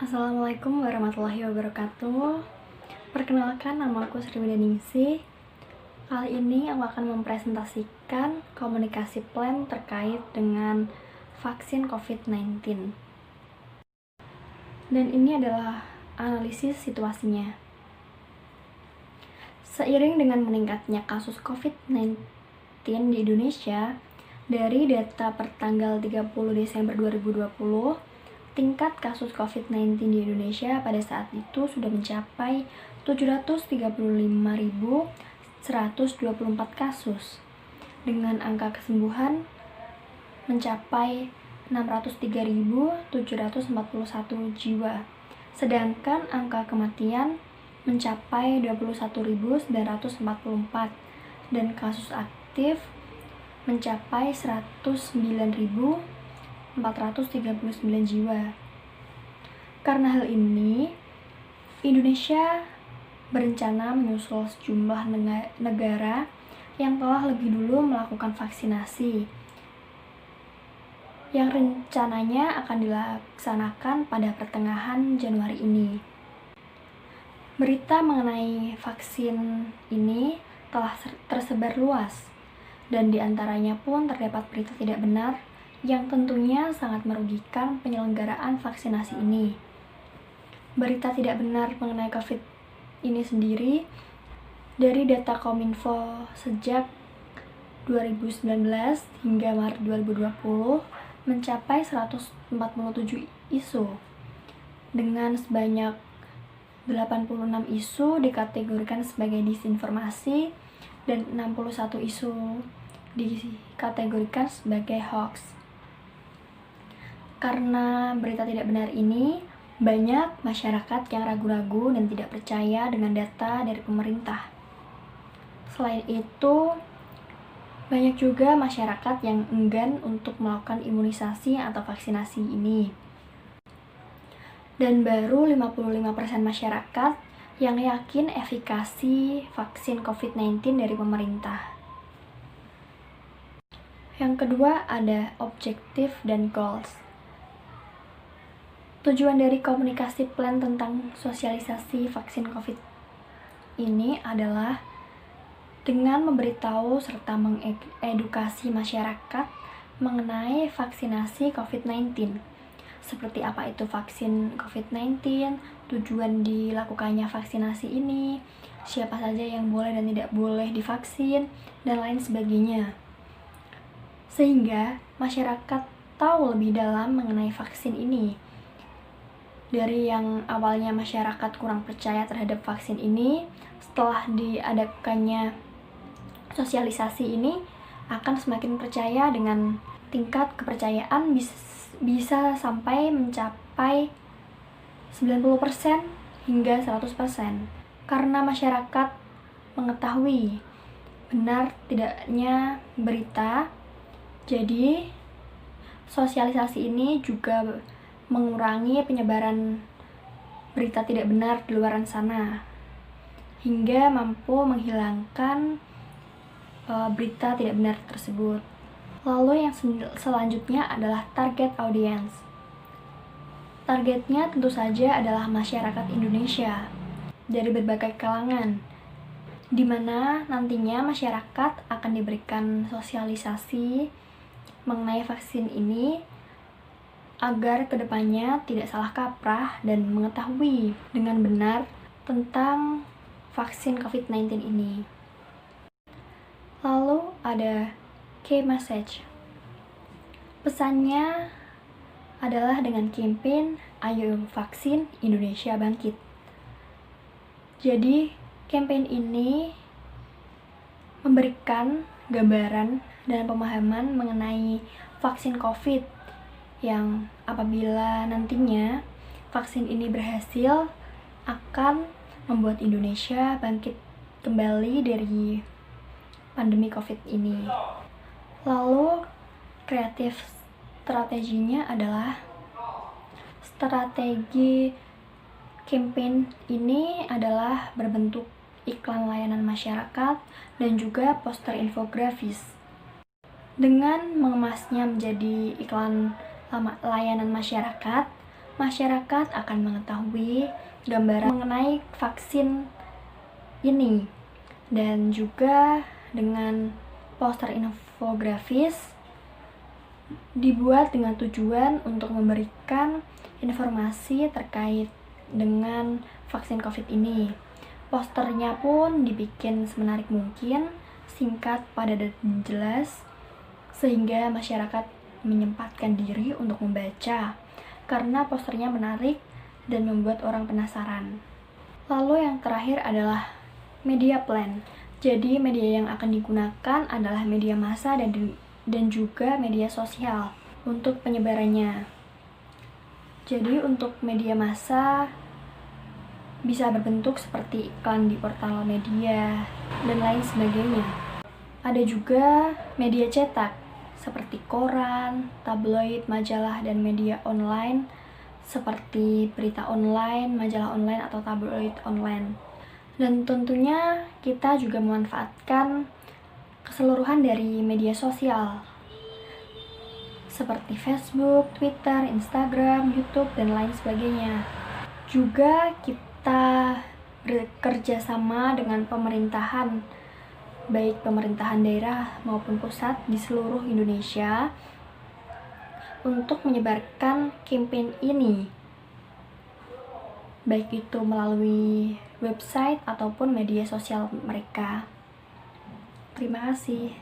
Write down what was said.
Assalamualaikum warahmatullahi wabarakatuh. Perkenalkan, nama aku Sri Widaningsih. Kali ini aku akan mempresentasikan komunikasi plan terkait dengan vaksin COVID-19. Dan ini adalah analisis situasinya. Seiring dengan meningkatnya kasus COVID-19 di Indonesia, dari data per tanggal 30 Desember 2020, tingkat kasus COVID-19 di Indonesia pada saat itu sudah mencapai 735.124 kasus, dengan angka kesembuhan mencapai 603.741 jiwa, sedangkan angka kematian mencapai 21.944 dan kasus aktif mencapai 109.439 jiwa. Karena hal ini, Indonesia berencana menyusul sejumlah negara yang telah lebih dulu melakukan vaksinasi, yang rencananya akan dilaksanakan pada pertengahan Januari ini. Berita mengenai vaksin ini telah tersebar luas, dan diantaranya pun terdapat berita tidak benar yang tentunya sangat merugikan penyelenggaraan vaksinasi ini. Berita tidak benar mengenai COVID ini sendiri dari data Kominfo sejak 2019 hingga Maret 2020 mencapai 147 isu, dengan sebanyak 86 isu dikategorikan sebagai disinformasi dan 61 isu dikategorikan sebagai hoax. Karena berita tidak benar ini, banyak masyarakat yang ragu-ragu dan tidak percaya dengan data dari pemerintah. Selain itu, banyak juga masyarakat yang enggan untuk melakukan imunisasi atau vaksinasi ini. Dan baru 55% masyarakat yang yakin efikasi vaksin COVID-19 dari pemerintah. Yang kedua ada objektif dan goals. Tujuan dari komunikasi plan tentang sosialisasi vaksin COVID ini adalah dengan memberitahu serta mengedukasi masyarakat mengenai vaksinasi COVID-19. Seperti apa itu vaksin COVID-19, tujuan dilakukannya vaksinasi ini, siapa saja yang boleh dan tidak boleh divaksin, dan lain sebagainya. Sehingga masyarakat tahu lebih dalam mengenai vaksin ini. Dari yang awalnya masyarakat kurang percaya terhadap vaksin ini, setelah diadakannya sosialisasi ini akan semakin percaya, dengan tingkat kepercayaan bisa sampai mencapai 90% hingga 100%, karena masyarakat mengetahui benar tidaknya berita. Jadi sosialisasi ini juga mengurangi penyebaran berita tidak benar di luar sana, hingga mampu menghilangkan berita tidak benar tersebut. Lalu yang selanjutnya adalah target audience. Targetnya tentu saja adalah masyarakat Indonesia dari berbagai kalangan, di mana nantinya masyarakat akan diberikan sosialisasi mengenai vaksin ini agar kedepannya tidak salah kaprah dan mengetahui dengan benar tentang vaksin COVID-19 ini. Lalu ada key message. Pesannya adalah dengan campaign Ayo Vaksin Indonesia Bangkit. Jadi, campaign ini memberikan gambaran dan pemahaman mengenai vaksin COVID, yang apabila nantinya vaksin ini berhasil akan membuat Indonesia bangkit kembali dari pandemi COVID ini. Lalu kreatif strateginya adalah strategi campaign ini adalah berbentuk iklan layanan masyarakat dan juga poster infografis. Dengan mengemasnya menjadi iklan layanan masyarakat, masyarakat akan mengetahui gambaran mengenai vaksin ini. Dan juga dengan poster infografis dibuat dengan tujuan untuk memberikan informasi terkait dengan vaksin COVID ini. Posternya pun dibikin semenarik mungkin, singkat, padat dan jelas, sehingga masyarakat menyempatkan diri untuk membaca karena posternya menarik dan membuat orang penasaran. Lalu yang terakhir adalah media plan. Jadi media yang akan digunakan adalah media massa dan juga media sosial untuk penyebarannya. Jadi untuk media massa bisa berbentuk seperti iklan di portal media dan lain sebagainya. Ada juga media cetak seperti koran, tabloid, majalah, dan media online seperti berita online, majalah online, atau tabloid online. Dan tentunya kita juga memanfaatkan keseluruhan dari media sosial seperti Facebook, Twitter, Instagram, YouTube, dan lain sebagainya. Juga kita bekerja sama dengan pemerintahan, baik pemerintahan daerah maupun pusat di seluruh Indonesia untuk menyebarkan campaign ini, baik itu melalui website ataupun media sosial mereka. Terima kasih.